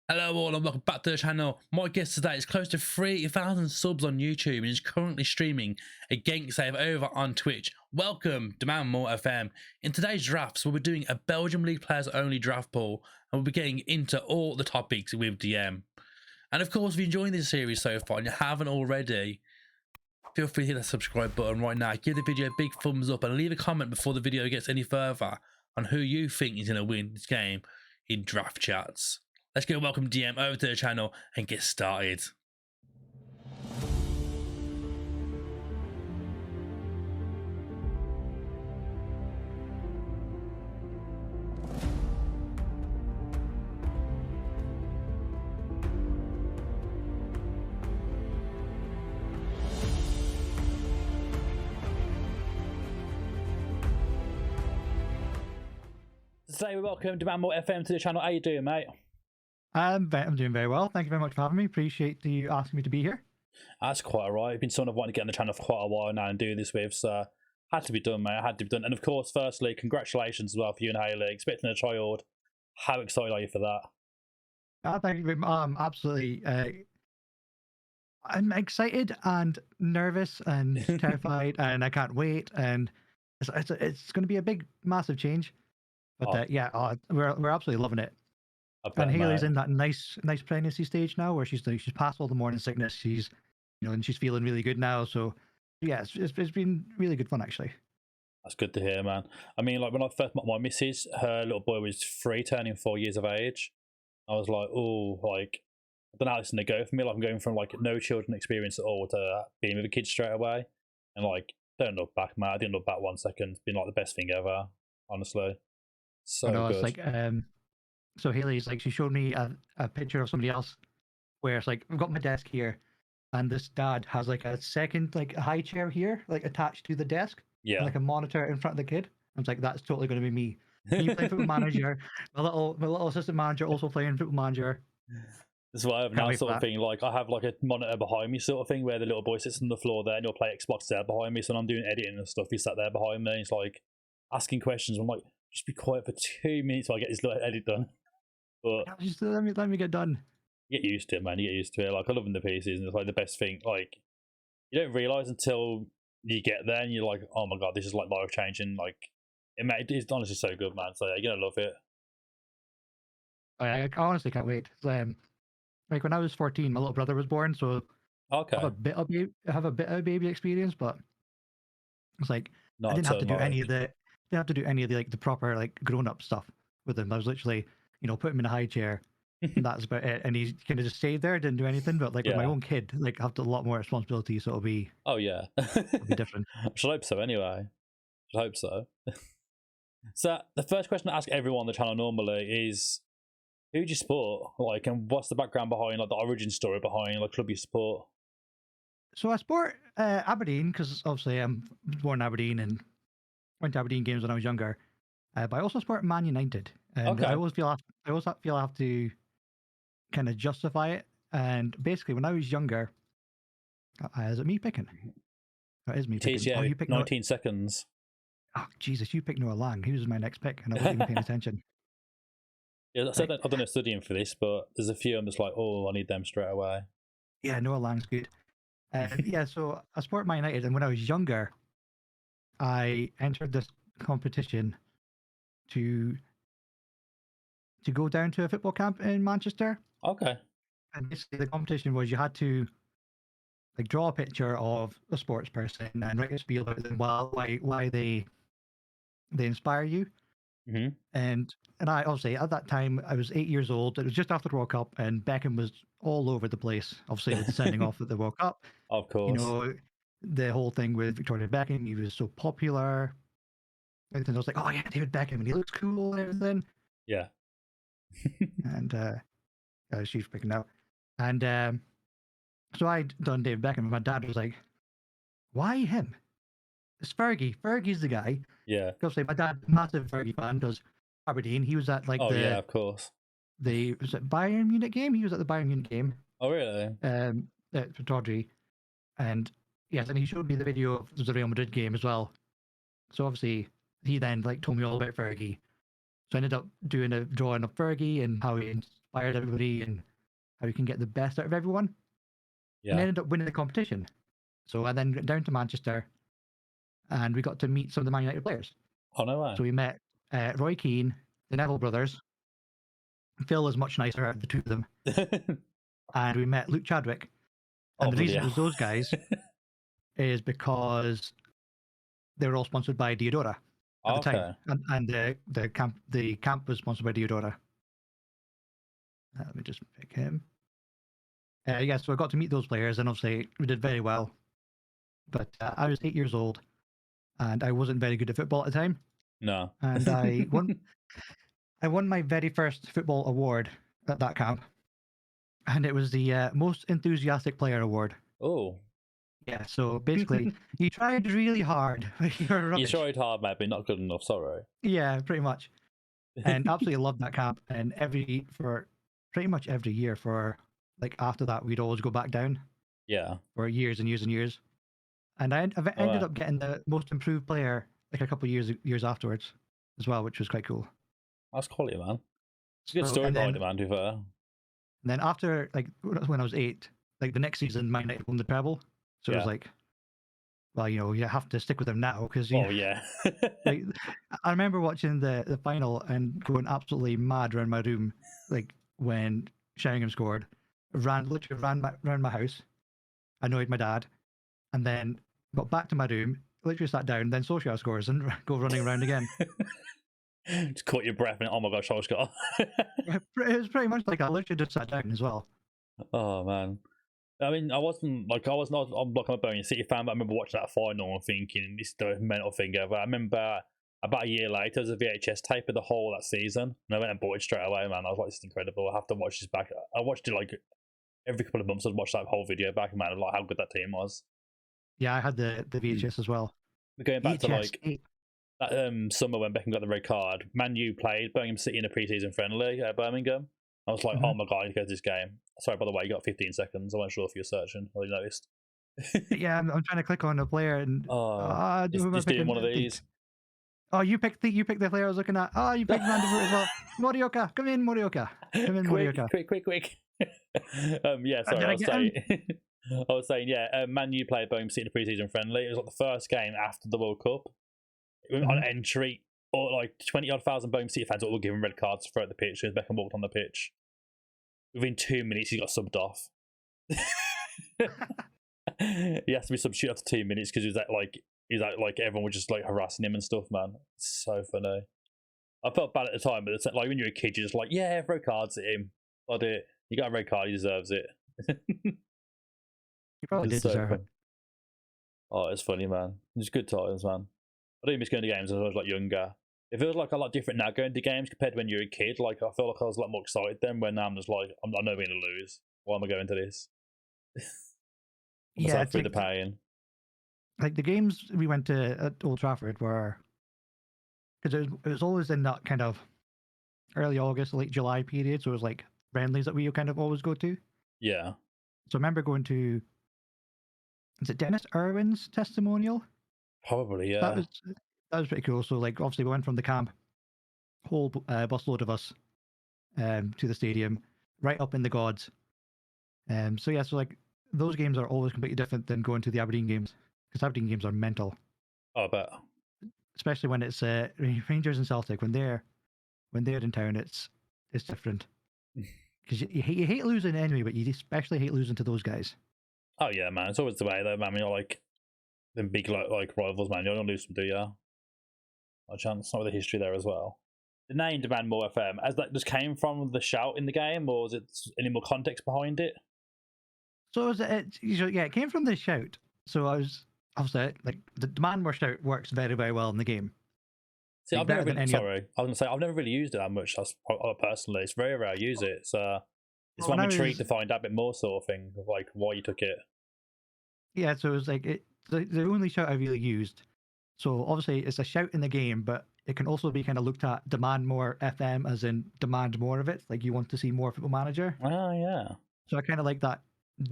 Hello all and welcome back to the channel. My guest today is close to 3,000 subs on YouTube and is currently streaming a gank save over on Twitch. Welcome to Murph FM. In today's drafts, we'll be doing a Belgium League players only draft pool and we'll be getting into all the topics with DM. And of course, if you're enjoying this series so far and you haven't already, feel free to hit that subscribe button right now. Give the video a big thumbs up and leave a comment before the video gets any further on who you think is going to win this game in draft chats. Let's go welcome DM over to the channel and get started. Today we welcome Murph FM to the channel. How you doing, mate? I'm doing very well. Thank you very much for having me. Appreciate you asking me to be here. That's quite alright. I've been someone I've wanted to get on the channel for quite a while now and doing this with, so had to be done, mate. Had to be done. And of course, firstly, congratulations as well for you and Haley expecting a child. How excited are you for that? Thank you very much. Absolutely. I'm excited and nervous and terrified, and I can't wait. And it's going to be a big, massive change. But we're absolutely loving it. And Haley's in that nice pregnancy stage now, where she's passed all the morning sickness. She's, and she's feeling really good now. So, yeah, it's been really good fun actually. That's good to hear, man. I mean, like when I first met my missus, her little boy was 3, turning 4 years of age. I was like, oh, like I don't know how this is gonna go for me. Like I'm going from like no children experience at all to being with a kid straight away, and like don't look back, man. I didn't look back 1 second. It's been like the best thing ever, honestly. So good. It's like so Haley's like, she showed me a picture of somebody else where it's like, I've got my desk here and this dad has like a second like high chair here, like attached to the desk. Yeah. And, like a monitor in front of the kid. I was like, that's totally going to be me. Me playing Football Manager, my little assistant manager also playing Football Manager. That's why I have now sort of thing, like I have like a monitor behind me sort of thing where the little boy sits on the floor there and he'll play Xbox there behind me. So when I'm doing editing and stuff, he's sat there behind me and he's like asking questions. I'm like, just be quiet for 2 minutes while I get this little edit done. But just let me get done. You get used to it, man. You get used to it. Like I love the PCs, and it's like the best thing. Like you don't realize until you get there, and you're like, oh my god, this is like life changing. Like it's honestly so good, man. So yeah, you're gonna love it. I honestly can't wait. Like when I was 14, my little brother was born, so okay, I have a bit of baby experience, but it's like I didn't have to do any of the like the proper like grown up stuff with him. I was literally, put him in a high chair, and that's about it. And he kind of just stayed there, didn't do anything. But like with my own kid, like I have a lot more responsibility, so it'll be it'll be different. I should hope so. Anyway, I hope so. So the first question I ask everyone on the channel normally is, who do you support? Like, and what's the background behind, like the origin story behind, like club you support? So I support Aberdeen because obviously I'm born in Aberdeen and went to Aberdeen games when I was younger. But I also support Man United, and I always feel I have to kind of justify it. And basically, when I was younger, is it me picking? That is me picking. Yeah, you picked 19 seconds. Oh Jesus, you picked Noah Lang. He was my next pick, and I wasn't even paying attention. Yeah, I said that I've done a studying for this, but there's a few I'm just like, oh, I need them straight away. Yeah, Noah Lang's good. Yeah, so I support Man United, and when I was younger, I entered this competition to go down to a football camp in Manchester. Okay. And basically the competition was you had to like draw a picture of a sports person and write a spiel about them, why they inspire you. Mm-hmm. And I obviously at that time I was 8 years old. It was just after the World Cup, and Beckham was all over the place. Obviously with the sending off at the World Cup. Of course. The whole thing with Victoria Beckham. He was so popular. Everything. I was like, oh yeah, David Beckham, and he looks cool and everything. Yeah. And she's picking out. And so I'd done David Beckham, and my dad was like, why him? It's Fergie. Fergie's the guy. Yeah. Because my dad, massive Fergie fan, does Aberdeen. He was at like yeah, of course. Was it Bayern Munich game? He was at the Bayern Munich game. Oh really? At Tawdry. And yes, and he showed me the video of the Real Madrid game as well. So obviously he then like told me all about Fergie. So I ended up doing a drawing of Fergie and how he inspires everybody and how you can get the best out of everyone. And Yeah. ended up winning the competition. So I then went down to Manchester, and we got to meet some of the Man United players. Oh, no way. So we met Roy Keane, the Neville brothers. Phil was much nicer out of the two of them. And we met Luke Chadwick. And the reason it was those guys is because they were all sponsored by Diodora at the time. And the camp was sponsored by Diodora. Let me just pick him. Yeah, so I got to meet those players, and obviously we did very well. But I was 8 years old, and I wasn't very good at football at the time. No. And I won my very first football award at that camp, and it was the most enthusiastic player award. Oh. Yeah, so basically, you tried really hard. You tried hard, maybe not good enough. Sorry. Yeah, pretty much. And absolutely loved that camp. And pretty much every year for like after that, we'd always go back down. Yeah. For years and years and years. And I ended up getting the most improved player like a couple of years afterwards as well, which was quite cool. That's quality, man. It's a good story behind it, man, to be fair. And then after, like, when I was 8, like the next season, Man United won the treble. So it was like, well, you have to stick with them now because yeah. Like, I remember watching the final and going absolutely mad around my room, like when Sheringham scored. Literally ran around my house, annoyed my dad, and then got back to my room, literally sat down, then Solskjaer scores and go running around again. Just caught your breath and oh my gosh, Solskjaer. It was pretty much like I literally just sat down as well. Oh man. I mean, I'm like a Birmingham City fan, but I remember watching that final and thinking this is the mental thing ever. I remember about a year later, there was a VHS tape of the whole of that season, and I went and bought it straight away, man. I was like, this is incredible. I have to watch this back. I watched it like every couple of months. I'd watch that whole video back, man, of like how good that team was. Yeah, I had the VHS as well. We're going back to like that summer when Beckham got the red card. Man U played Birmingham City in a pre-season friendly at Birmingham. I was like, oh my god, I need to go to this game. Sorry, by the way, you got 15 seconds. I wasn't sure if you were searching. I noticed. Yeah, I'm trying to click on a player and just doing one of these. Oh, you picked the player I was looking at. Oh, you picked Vandervoort as well. Morioka, come in, Morioka. Come in, Morioka. Quick. Yeah, sorry, I was saying, Man U played Birmingham City in a pre-season friendly. It was like the first game after the World Cup. On entry, or like 20-odd thousand Birmingham City fans all were given red cards throughout the pitch as Beckham walked on the pitch. Within 2 minutes, he got subbed off. He has to be substituted after 2 minutes because like everyone was just like harassing him and stuff, man. It's so funny. I felt bad at the time, but it's like when you're a kid, you're just like, yeah, throw cards at him. I'll do it. You got a red card, he deserves it. You probably did deserve it. Oh, it's funny, man. It's good times, man. I do miss going to games as I was like younger. It feels like a lot different now going to games compared to when you were a kid. Like I feel like I was a lot more excited then. When now I'm just like, I'm not going to lose. Why am I going to this? Yeah, through the pain. Like the games we went to at Old Trafford were, because it was always in that kind of early August, late July period. So it was like friendlies that we kind of always go to. Yeah. So I remember going to, is it Dennis Irwin's testimonial? Probably, yeah. That was pretty cool. So like obviously we went from the camp, whole busload of us, to the stadium, right up in the gods. So yeah, so like those games are always completely different than going to the Aberdeen games, because Aberdeen games are mental. Oh, I bet. Especially when it's Rangers and Celtic, when they're in town, it's different. Because you hate losing anyway, but you especially hate losing to those guys. Oh yeah, man. It's always the way though, man. I mean, you're like the big like rivals, man. You're gonna lose them, do you? A chance. Not with the history there as well. The name Demand More FM, as that just came from the shout in the game, or was it any more context behind it? So it came from the shout. So I was obviously like the Demand More shout works very, very well in the game. See, I've never really, I was gonna say I've never really used it that much. Personally, it's very rare I use it. So it's why I'm intrigued to find out a bit more, sort of thing, of like why you took it. Yeah, so it was like the only shout I really used. So obviously it's a shout in the game, but it can also be kind of looked at Demand More FM, as in demand more of it. Like you want to see more Football Manager. Oh yeah. So I kind of like that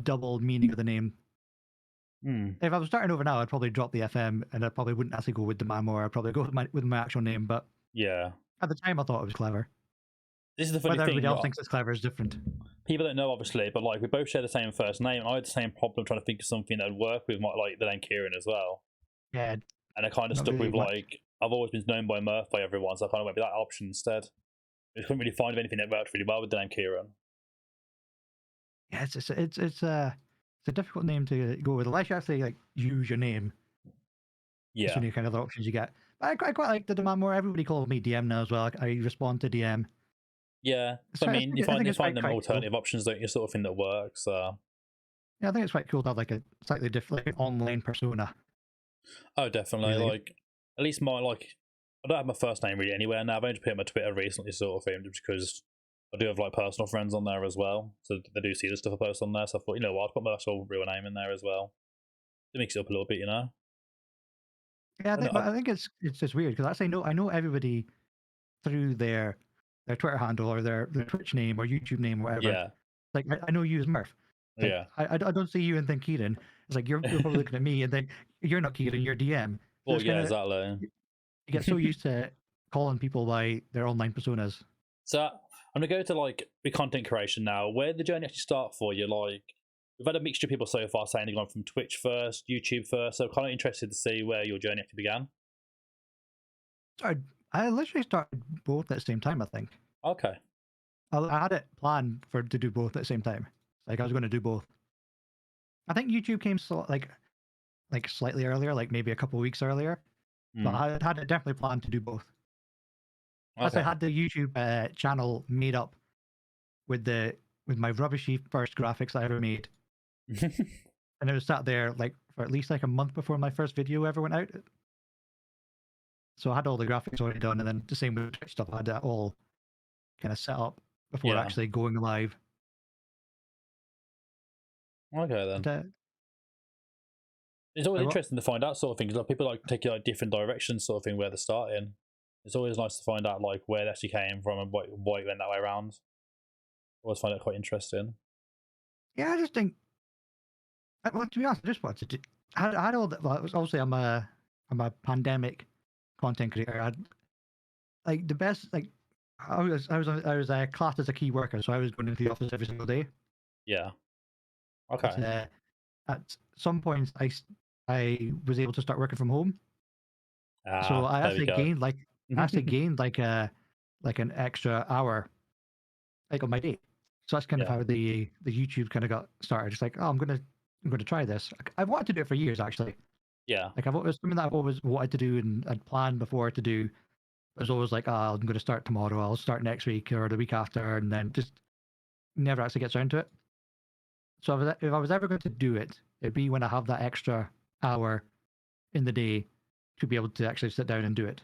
double meaning of the name. If I was starting over now, I'd probably drop the FM, and I probably wouldn't actually go with Demand More. I'd probably go with my actual name. But yeah, at the time I thought it was clever. This is the funny Whether thing. everybody else thinks it's clever is different. People don't know, obviously, but like we both share the same first name. I had the same problem trying to think of something that would work with my, like the name Kieran as well. Yeah, And I kind of not stuck really with much. like I've always been known by Murph by everyone, so I kind of went with that option instead. I couldn't really find anything that worked really well with the name Kieran. Yeah, it's a difficult name to go with unless you actually like use your name. It's Yeah, the only kind of other options you get. But I quite like the demand more. Everybody calls me DM now as well. I respond to DM. yeah. So I mean, you I think find it's them quite cool. alternative options that you sort of thing that works. Yeah, I think it's quite cool to have like a slightly different like, online persona. Oh, definitely. Really. Like at least my like I don't have my first name really anywhere now. I've only put my Twitter recently, sort of thing, just because I do have like personal friends on there as well, so they do see the stuff I post on there. So I thought, you know what, I'll put my actual real name in there as well. It makes it up a little bit, you know. Yeah, And but I think it's just weird because I know everybody through their Twitter handle or their Twitch name or YouTube name or whatever. yeah, Like I know you as Murph. Like yeah. I don't see you and think Kieran. It's like you're probably looking at me and think you're not Kieran, you're DM. So Well, it's yeah, kind of exactly. you get so used to calling people by their online personas. So I'm gonna go to like the content creation now. Where did the journey actually start for you? Like we've had a mixture of people so far saying they've gone from Twitch first, YouTube first. So kind of interested to see where your journey actually began. So I literally started both at the same time. I think Okay. I had it planned for to do both at the same time. Like I was going to do both. I think YouTube came like slightly earlier, like maybe a couple of weeks earlier. But Mm. I had it definitely planned to do both. Plus, I Okay. had the YouTube channel made up with my rubbishy first graphics I ever made, and it was sat there like for at least like a month before my first video ever went out. So I had all the graphics already done, and then the same with Twitch stuff. I had that all kind of set up before Yeah. actually going live. Okay then. And, It's always I wa- interesting to find out sort of things. Like people like take you like different directions, sort of thing, where they're starting. It's always nice to find out like where they actually came from and why it went that way around. Always find it quite interesting. yeah, I just think. Well, to be honest, I just wanted to. I had all that. Well, obviously, I'm a pandemic content creator. I had like the best like I was classed as a key worker, so I was going into the office every single day. Yeah. But Okay. at some points, I was able to start working from home, so Ah, there we go. I actually gained like an extra hour like on my day. So that's kind of Yeah. how the YouTube kind of got started. It's like, oh, I'm gonna try this. I've wanted to do it for years actually. Yeah. Like I've always something that I've always wanted to do and I'd planned before to do. It was always like, oh, I'm going to start tomorrow. I'll start next week or the week after, and then just never actually gets around to it. So if I was ever going to do it, it'd be when I have that extra hour in the day to be able to actually sit down and do it.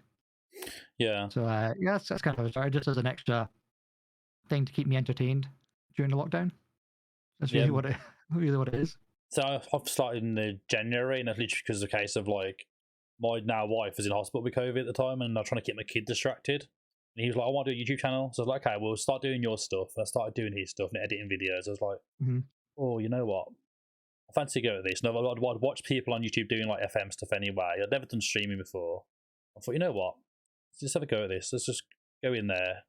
Yeah. So yeah, that's kind of how it started, just as an extra thing to keep me entertained during the lockdown. That's Yeah. really what it is. So I've started in the January, and that's literally because of the case of like my now wife was in hospital with COVID at the time, and I'm trying to keep my kid distracted. And he was like, "I want to do a YouTube channel," so I was like, "Okay, we'll start doing your stuff." And I started doing his stuff and editing videos. I was like, Mm-hmm. "Oh, you know what? I fancy go at this." And I'd watch people on YouTube doing like FM stuff anyway. I'd never done streaming before. I thought, you know what? Let's just have a go at this. Let's just go in there,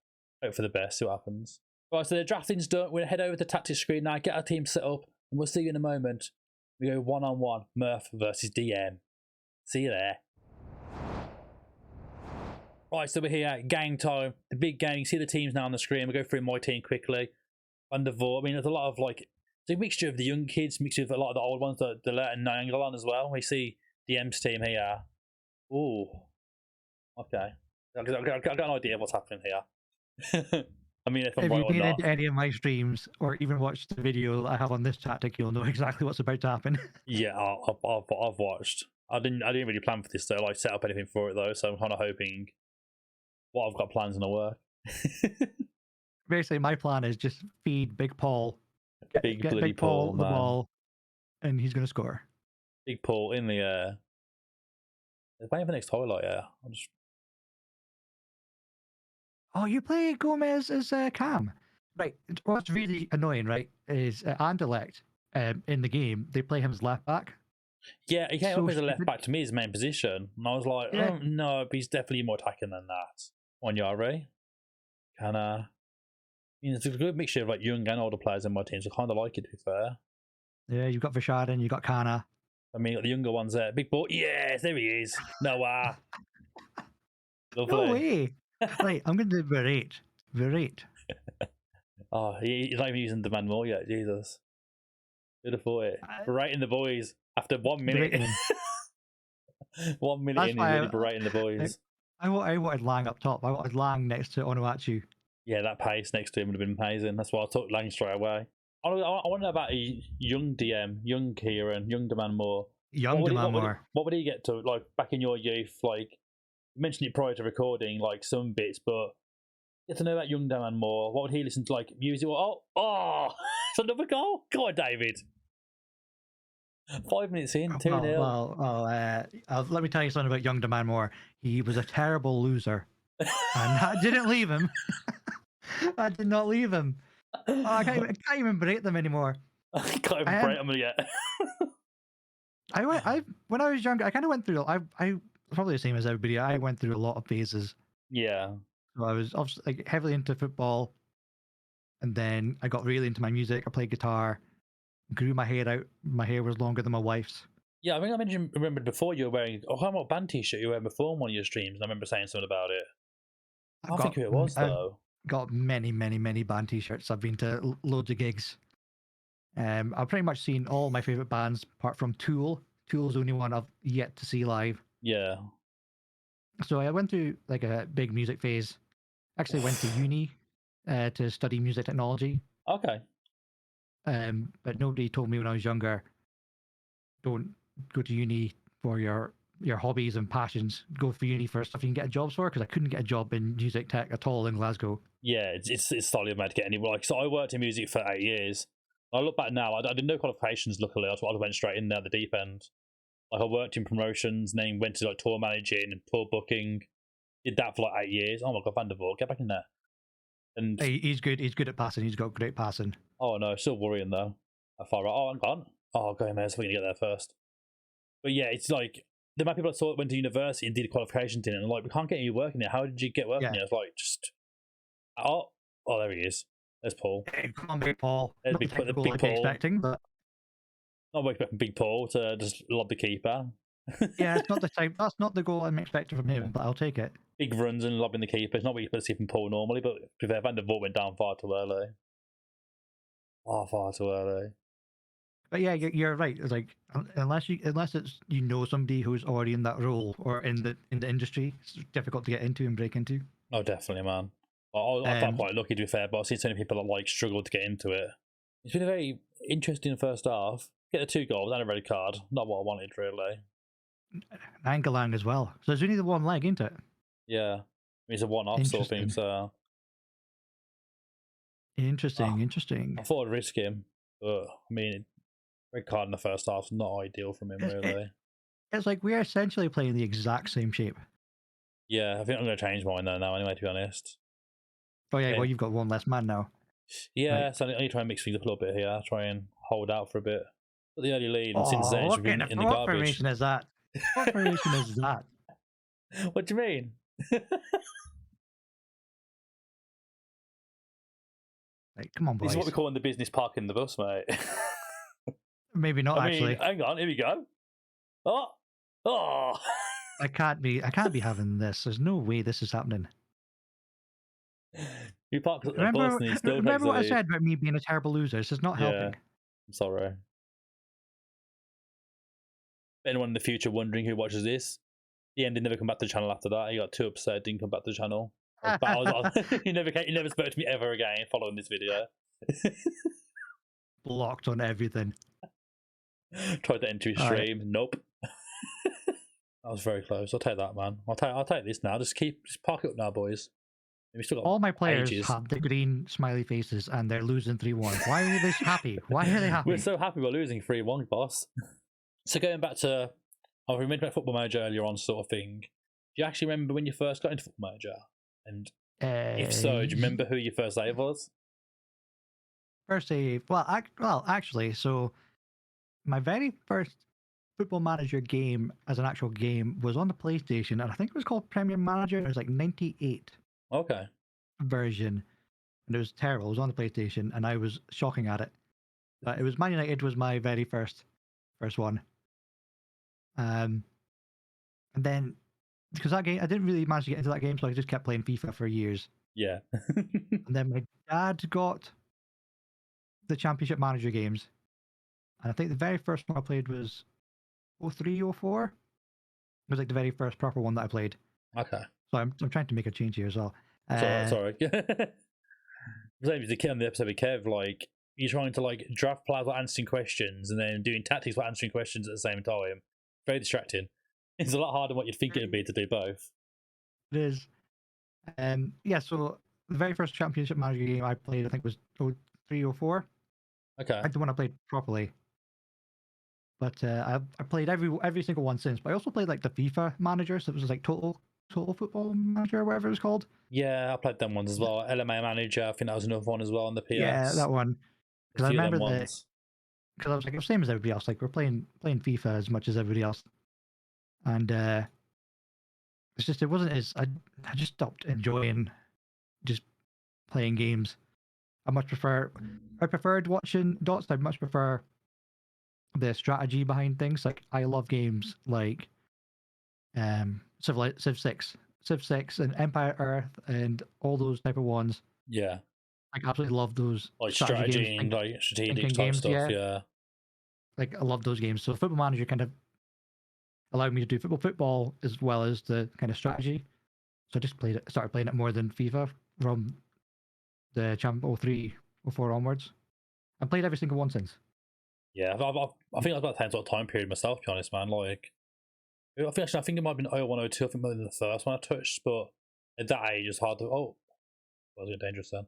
hope for the best, see what happens. Right, so the drafting's done. We'll head over to the tactics screen now, get our team set up, and we'll see you in a moment. We go one-on-one, Murph versus DM. See you there. Right, so we're here, gang time, the big gang. You see the teams now on the screen. We'll go through my team quickly. Undervote. I mean, there's a lot of like, it's a mixture of the young kids, mixture of a lot of the old ones, the letting angle on as well. We see DM's team here. Ooh, okay. I've got an idea of what's happening here. I mean, if I'm If right you've or been not. into any of my streams or even watched the video I have on this tactic, you'll know exactly what's about to happen. Yeah, I've watched. I didn't really plan for this though. Like set up anything for it though, so I'm kind of hoping what I've got plans in to work. Basically, my plan is just feed Big Paul, Big get bloody Big Paul Paul, the man. ball, and he's going to score. Big Paul in the air. They're playing for next highlight. Yeah, I'll just. Oh, you play Gomez as Cam. Right. What's really annoying, right, is Anderlecht in the game, they play him as left back. Yeah, he came up So as a left stupid. back to me, his main position, and I was like, Yeah. oh no, but he's definitely more attacking than that. On Yari, can mean, it's a good mixture of like young and older players in my team, so I kind of like it, to be fair. Yeah, you've got Vishaden, you've got Kana. I mean, the younger ones there. Big boy. Yes, there he is. Noah. Lovely. No way. Right, I'm going to do berate. Berate. Oh, he's not even using the man more yet. Jesus. Who'd have thought it? Berating the boys after 1 minute. Berating 1 minute That's in, he's why already berating the boys. I wanted Lang up top. I wanted Lang next to Onuachu. Yeah, that pace next to him would have been amazing. That's why I took Lang straight away. I want to know about a young DM, young Kieran, young Demand Moore. Young Demand Moore. What would he get to, like, back in your youth? Like, you mentioned it prior to recording, like, some bits, but get to know about young Demand Moore. What would he listen to, like, music? Oh, it's another goal. Go on, David. 5 minutes in, 2-0. Let me tell you something about young Demand Moore. He was a terrible loser. And I didn't leave him. I did not leave him. Oh, I can't even berate them anymore. I can't even berate them yet. When I was younger, I kind of went through. I probably the same as everybody. I went through a lot of phases. Yeah. So I was obviously like heavily into football, and then I got really into my music. I played guitar, grew my hair out. My hair was longer than my wife's. Yeah, I think I remembered before you were wearing. Oh, how about band t-shirt you were wearing before on one of your streams? And I remember saying something about it. I don't think who it was though. Got many band t-shirts. I've been to loads of gigs. I've pretty much seen all my favorite bands apart from Tool. Tool's the only one I've yet to see live. Yeah. So I went through like a big music phase. Actually went to uni to study music technology. Okay. But nobody told me when I was younger, don't go to uni for your hobbies and passions. Go for uni for stuff you can get jobs for, because I couldn't get a job in music tech at all in Glasgow. Yeah, it's slightly mad to get anywhere. Like, so I worked in music for 8 years. I look back now, I did no qualifications, luckily. I went straight in there at the deep end. Like, I worked in promotions, then went to like tour managing and tour booking. Did that for like 8 years. Oh my god, Van der Voort, get back in there. And he's good at passing. He's got great passing. Oh no, still worrying though. How far right? Oh, I'm gone. Oh, go man, so we're gonna get there first. But yeah, it's like the amount of people I saw that went to university and did qualifications in it, and like, we can't get any work in it. How did you get work in it? It's like, just oh, there he is. There's Paul. Hey, come on, Big Paul. There's Not big the Paul. expecting, but not expecting Big Paul to just lob the keeper. Yeah, it's not the type. That's not the goal I'm expecting from him, but I'll take it. Big runs and lobbing the keeper. It's not what you supposed to see from Paul normally, but Van der Voort went down far too early. Far too early. But yeah, you're right. It's like unless it's you know somebody who's already in that role or in the industry, it's difficult to get into and break into. Oh, definitely, man. I felt quite lucky, to be fair, but I've seen so many people that like struggled to get into it. It's been a very interesting first half. Get the 2 goals and a red card. Not what I wanted, really. Angalang as well. So there's only the one leg, isn't it? Yeah. I mean, it's a one-off sort of thing, so... Interesting. I thought I'd risk him, but, I mean, red card in the first half is not ideal from him, really. It's like we're essentially playing the exact same shape. Yeah, I think I'm going to change mine though now, anyway, to be honest. Oh yeah, well, you've got one less man now. Yeah, right. So I need to try and mix things up a little bit here. Try and hold out for a bit. But the early lead, and since then, it's been in the garbage. What formation is that? What formation is that? What do you mean? Like, come on, boys. This is what we call in the business parking the bus, mate. Maybe not, actually. Hang on, here we go. Oh! I can't be having this. There's no way this is happening. You parked at the bus and he still remember what I lead. said about me being a terrible loser? This is not helping. I'm sorry. Anyone in the future wondering who watches this, the end did never come back to the channel after that. He got too upset, didn't come back to the channel. He never spoke to me ever again following this video. Blocked on everything. Tried to enter his stream. Nope. I was very close. I'll take that, man. I'll take this now. Just park it up now, boys. We still got all my players ages. have the green smiley faces and they're losing 3-1. Why are they happy? Why are they happy? We're so happy we're losing 3-1, boss. So going back to, we mentioned about Football Manager earlier on, sort of thing. Do you actually remember when you first got into Football Manager? And if so, do you remember who your first save was? First save? Well, actually, so my very first Football Manager game as an actual game was on the PlayStation, and I think it was called Premier Manager. It was like 98. Okay. Version. and it was terrible. It was on the PlayStation, and I was shocking at it. But it was Man United was my very first one. And then because that game, I didn't really manage to get into that game, so I just kept playing FIFA for years. Yeah. And then my dad got the Championship Manager games, and I think the very first one I played was 03, 04. It was like the very first proper one that I played. Okay. So I'm trying to make a change here as well. Sorry. Same as the kid on the episode with Kev, like you're trying to like draft players while answering questions and then doing tactics while answering questions at the same time. Very distracting. It's a lot harder than what you'd think it would be to do both. It is. Yeah, so the very first Championship Manager game I played, I think, was 03, 04. Okay. Like the one I played properly. But I played every single one since. But I also played like the FIFA manager, so it was like Total Football Manager or whatever it was called. Yeah, I played them ones as well. LMA Manager, I think that was another one as well on the PS. Yeah, that one. Because I remember ones. Because I was like, it was the same as everybody else. Like we're playing FIFA as much as everybody else, and it's just it wasn't as I just stopped enjoying just playing games. I preferred watching Dots. I much prefer the strategy behind things. Like I love games like Civ 6 and Empire Earth and all those type of ones. Yeah. I absolutely love those like strategy strategy and like strategic thinking type games, stuff. Yeah. Like I love those games. So Football Manager kind of allowed me to do football as well as the kind of strategy. So I just started playing it more than FIFA from the Champ 03, 04 onwards. I've played every single one since. Yeah, I think I've got the same sort of time period myself, to be honest, man. Like, I think it might have been 01, 02. I think it might have been the first one I touched, but at that age, it's hard to. Oh, was it dangerous then?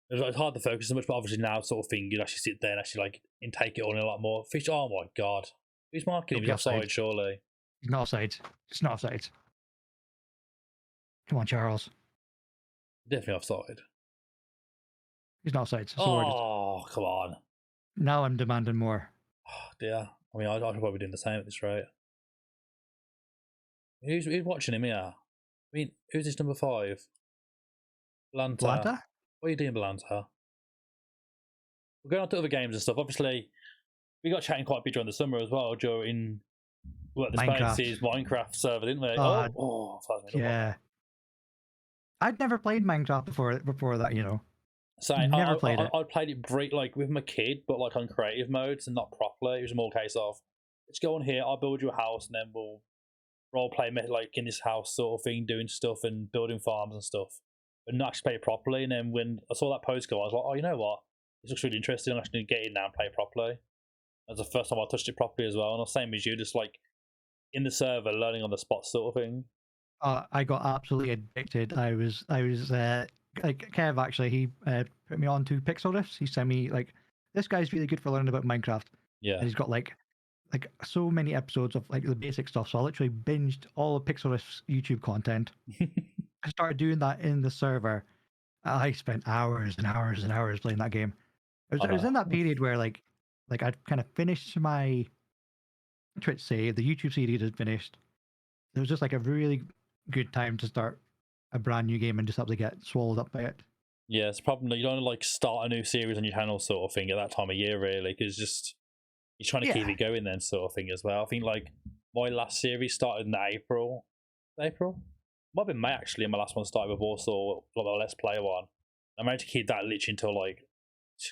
It's hard to focus so much, but obviously now, sort of thing, you'd actually sit there and actually like intake it all in a lot more. Fish, oh my god, who's marking him? He's offside, surely. He's not offside. It's not offside. Come on, Charles. Definitely offside. He's not offside. Oh, come on. Now I'm demanding more. Oh, dear. I mean, I should probably be doing the same at this rate. Who's watching him here? I mean, who's this number 5? Blanta? What are you doing, Blanta? We're going on to other games and stuff. Obviously, we got chatting quite a bit during the summer as well, during the Spaces Minecraft server, didn't we? Yeah. I'd never played Minecraft before that, you know. So never played it. I played it like with my kid, but like on creative modes and not properly. It was more a case of, let's go on here, I'll build you a house, and then we'll role play like in this house sort of thing, doing stuff and building farms and stuff, but not actually play it properly. And then when I saw that post go, I was like, oh, you know what? This looks really interesting. I'm actually get in now and play it properly. That's the first time I touched it properly as well. And the same as you, just like in the server, learning on the spot sort of thing. I got absolutely addicted. I was like Kev actually. He put me on to Pixel Riffs. He sent me like, this guy's really good for learning about Minecraft. Yeah, and he's got like so many episodes of like the basic stuff. So I literally binged all of Pixel Riffs YouTube content. I started doing that in the server. I spent hours and hours and hours playing that game. I was in that period where like I'd kind of finished my Twitch save, the YouTube series had finished. It was just like a really good time to start a brand new game and just have to get swallowed up by it. Yeah, it's a problem that you don't like start a new series on your channel sort of thing at that time of year, really, because just you're trying to keep it going then sort of thing as well. I think like my last series started in April. Might have been May actually, and my last one started with Warsaw, like the Let's Play one. I managed to keep that literally until like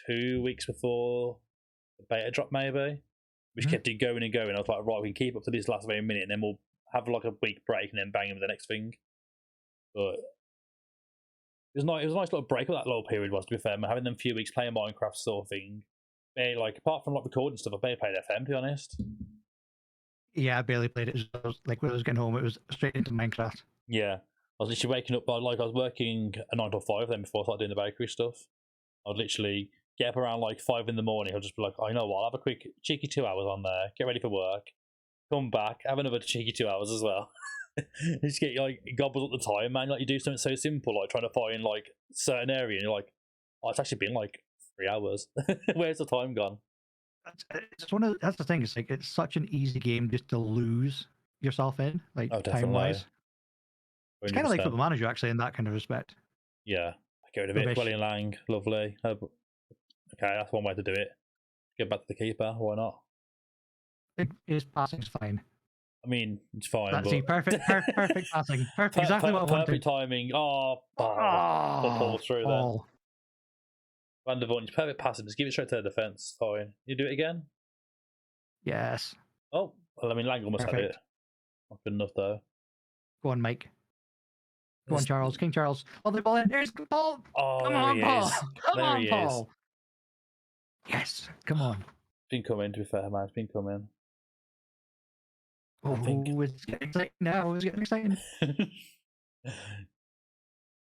2 weeks before the beta drop, maybe. Which kept it going and going. I was like, right, we can keep up to this last very minute, and then we'll have like a week break and then bang in with the next thing. But it was nice. It was a nice little break of that little period. Was, to be fair, having them few weeks playing Minecraft sort of thing. Like apart from like recording stuff, I barely played FM, to be honest. Yeah, I barely played it. Like when I was getting home, it was straight into Minecraft. Yeah, I was literally waking up. I was working a 9 to 5 then before I started doing the bakery stuff. I'd literally get up around like 5 in the morning. I'll just be like, oh, you know what? I'll have a quick cheeky 2 hours on there. Get ready for work. Come back, have another cheeky 2 hours as well. You just get like gobbled up the time, man. Like you do something so simple, like trying to find like certain area, and you're like, oh, it's actually been like 3 hours. Where's the time gone? That's the thing. It's like it's such an easy game just to lose yourself in, like time wise. It's kind of like Football Manager actually in that kind of respect. Yeah, Get rid of it. Rubbish. Welling Lang, lovely. Okay, that's one way to do it. Get back to the keeper. Why not? His passing's fine. I mean, it's fine, That's but perfect passing. Perfect, exactly what I wanted. perfect timing. Oh, ball through ball. there. Van der Vaughn's perfect passing. Just give it straight to the defence. Fine. You do it again? Yes. Oh, well, I mean, Lang almost had it. Not good enough, though. Go on, Mike. Go on, Charles. King Charles. Oh, the ball in. There's Paul. Oh, Come there on, he Paul. is. Come There on, he Paul. Yes. Come on. It's been coming, to be fair, man. It's been coming. Oh, I think. it's getting exciting now. It's getting exciting.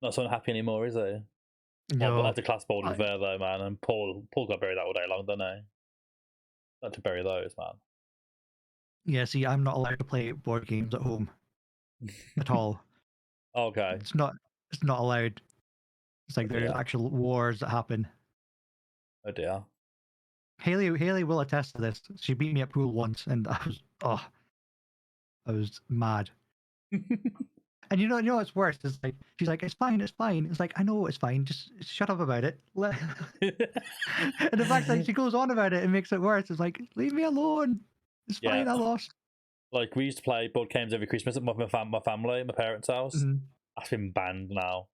Not so unhappy anymore, is he? No. But that's a class bowling there, though, man. And Paul got buried that all day long, don't he? Not to bury those, man. Yeah, see, I'm not allowed to play board games at home at all. Okay. It's not allowed. It's like there's actual wars that happen. Oh dear. Haley will attest to this. She beat me at pool once, and I was mad. And you know what's worse? It's like she's like, it's fine. It's like, I know it's fine. Just shut up about it. And the fact that she goes on about it and makes it worse. It's like, leave me alone. It's fine. I lost. Like, we used to play board games every Christmas at my family, my parents' house. Mm-hmm. That's been banned now.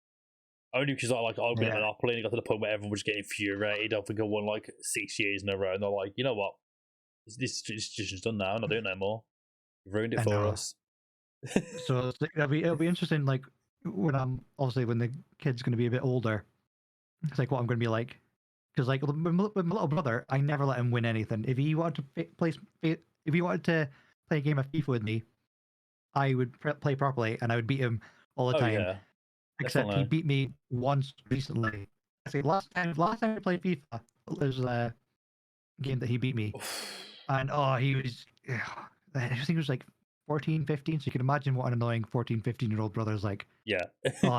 Only because I've been at Monopoly and it got to the point where everyone was getting infuriated. I think I won like 6 years in a row, and they're like, you know what? This tradition's done now. I'm not doing it no more. You've ruined it for us. So it'll be interesting. Like when the kid's going to be a bit older, it's like what I'm going to be like. Because like with my little brother, I never let him win anything. If he wanted to play a game of FIFA with me, I would play properly and I would beat him all the time. Yeah, except he beat me once recently. I say last time I played FIFA, there was a game that he beat me, and he was. I think he was like 14, 15. So you can imagine what an annoying 14, 15-year-old brother's like. Yeah.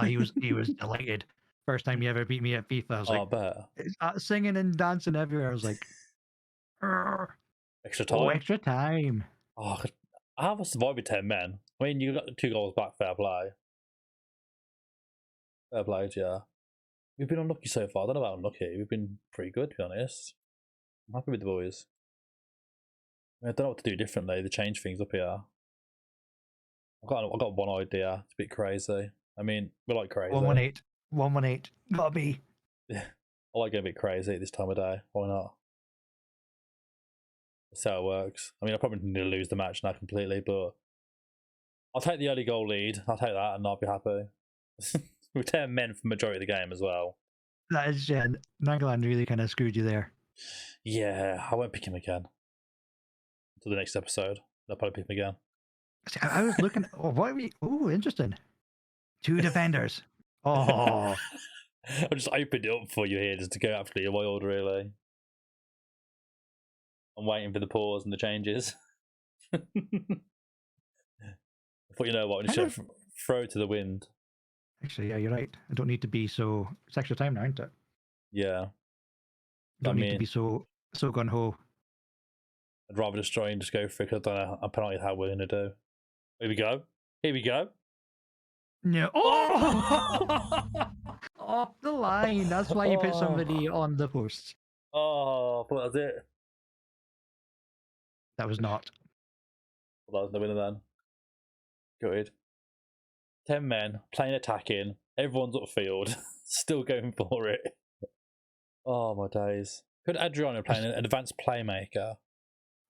He was delighted. First time he ever beat me at FIFA. I was like, singing and dancing everywhere. I was like, extra time. Extra time. I have survived with 10 men. I mean, you got 2 goals back. Fair play. Fair play, yeah. We've been unlucky so far. I don't know about unlucky. We've been pretty good, to be honest. I'm happy with the boys. I don't know what to do differently. They change things up here. I've got one idea. It's a bit crazy. I mean, we're like crazy. 118. Gotta be. Yeah. I like getting a bit crazy at this time of day. Why not? That's how it works. I mean, I probably need to lose the match now completely, but I'll take the early goal lead. I'll take that and I'll be happy. We're 10 men for the majority of the game as well. That is, Nangaland really kind of screwed you there. Yeah, I won't pick him again. Until the next episode. I'll probably pick him again. See, I was looking. Interesting. 2 defenders. Oh. I just opened it up for you here just to go absolutely wild, really. I'm waiting for the pause and the changes. I thought, you know what, I'm just going to throw to the wind. Actually, yeah, you're right. I don't need to be so. It's extra time now, isn't it? Yeah. Don't need to be so gun ho. I'd rather just try and just go for it because I don't know apparently how we're going to do. Here we go. No. Oh! Off the line. That's why you put somebody on the post. Oh, but that's it. That was not. Well, that was the winner then. Good. 10 men playing attacking. Everyone's upfield. Still going for it. Oh my days. Could Adriano play an advanced playmaker?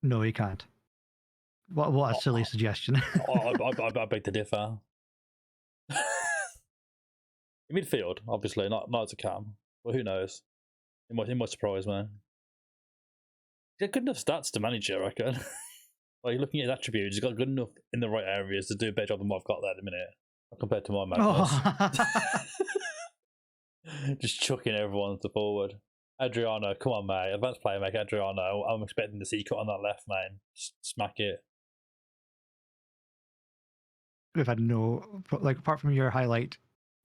No, he can't. What a silly suggestion. I beg to differ. In midfield, obviously, not as a cam. Well, who knows? It might surprise me. He's got good enough stats to manage it, I reckon. Like, looking at his attributes, he's got good enough in the right areas to do a better job than what I've got there at the minute, compared to my madness. Just chucking everyone to forward. Adriano, come on, mate. Advanced playmaker, Adriano. I'm expecting to see you cut on that left, man. Just smack it. We've had apart from your highlight,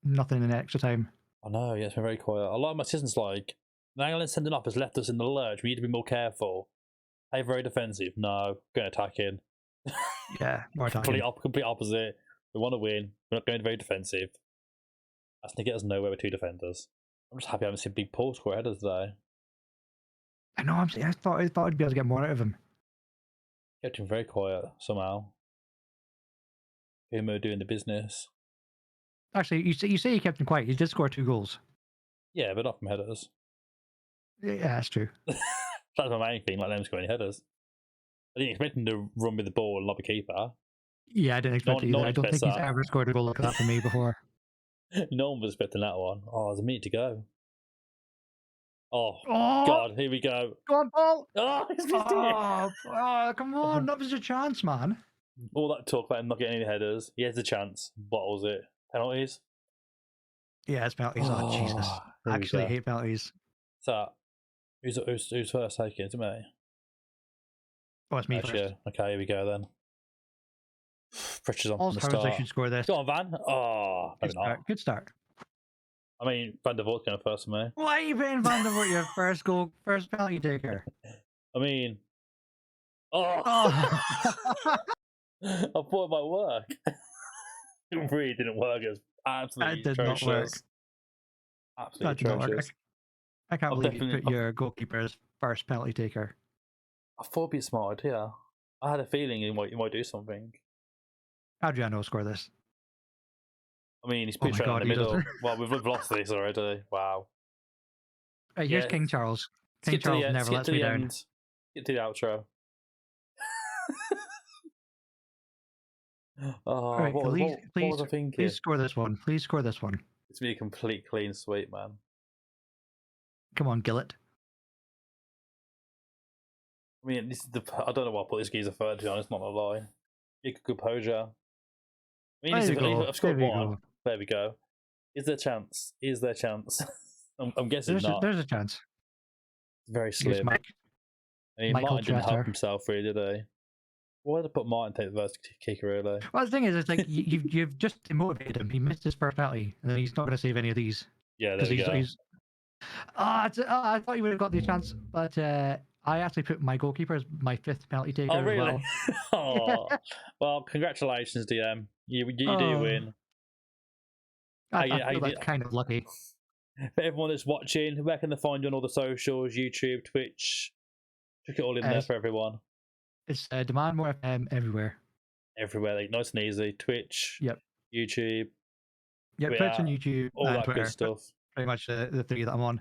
nothing in extra time. I know, yeah, it's been very quiet. A lot of my citizens Nangaland sending up has left us in the lurch. We need to be more careful. Play very defensive. No, going attacking. Yeah, more attacking. Complete opposite. We want to win. We're not going very defensive. That's going to get us nowhere with 2 defenders. I'm just happy I haven't seen big Paul score headers today. I know. I thought I'd be able to get more out of him. Kept him very quiet somehow. Him doing the business. Actually, you say he kept him quiet. He did score 2 goals. Yeah, but not from headers. Yeah, that's true. That's my main thing. Like them scoring headers. I didn't expect him to run with the ball and lob a keeper. Yeah, I didn't expect it either. No one I don't think expects he's that. ever scored a goal like that for me before. No one was expecting that one. Oh, there's a minute to go. Oh, Oh, God, here we go. go on, Paul! Oh, he's missed it. Oh, come on, that was your chance, man. All that talk about him not getting any headers. He has a chance. Bottles it. Penalties? Yeah, it's penalties. Oh, Jesus. Here we Actually go. hate penalties. So, who's first taking? Is it me? Oh, it's me Actually, first. okay, here we go then. Pressure's on Paul's from the Howard start. should score this. Go on, Van. Oh, Good maybe not. start. Good start. I mean, Van der Voort's going first for me. Why are you putting Van der Voort your first goal, first penalty taker? I mean, oh, Oh. I thought it might work. It really didn't work. It was absolutely That did not work. atrocious. Absolutely That did not work. atrocious. I can't I've believe you definitely- put your goalkeeper as first penalty taker. I thought it'd be a smart idea. I had a feeling he might do something. Adriano will score this. I mean, he's Oh pitched my right in God, the he middle. doesn't. Well, we've lost this already. Wow. Here's Yeah. King Charles. King Skip to Charles the end. never Skip lets to me the down. end. Get to the outro. Oh, Right, what was I thinking? please score this one. Please score this one. It's be a complete clean sweep, man. Come on, Gillett. I mean, this is I don't know why I put this geezer third, to be honest, not a lie. Good composure. I mean, There we go. I've scored There we one. go. There we go. Is there a chance? Is there a chance? I'm guessing not. There's a chance. Very Here's slim. Mike. I mean, Michael Martin didn't help Chatter. himself, really, did he? Why did I put Martin take the first kicker, really? Well, the thing is, it's like you've just demotivated him. He missed his first penalty, and then he's not going to save any of these. Yeah, there we go. I thought you would have got the chance, but I actually put my goalkeeper as my 5th penalty taker. Oh, really? As Oh, well, congratulations, DM. You do win. well. How I feel you that's did- kind of lucky. For everyone that's watching, where can they find you on all the socials, YouTube, Twitch? Chuck it all in there for everyone. It's Demand More FM everywhere. Everywhere, like nice and easy. Twitch, Yep. YouTube, Yeah, Twitter, Twitch and YouTube, all and that Twitter. good stuff. Pretty much the 3 that I'm on.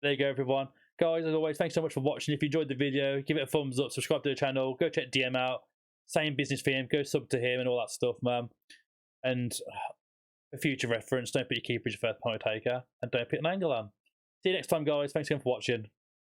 There you go, everyone. Guys, as always, thanks so much for watching. If you enjoyed the video, give it a thumbs up, subscribe to the channel, go check DM out, same business for him, go sub to him and all that stuff, man. And for future reference, don't put your keeper as your first penalty taker, and don't put an angle on. See you next time, guys. Thanks again for watching.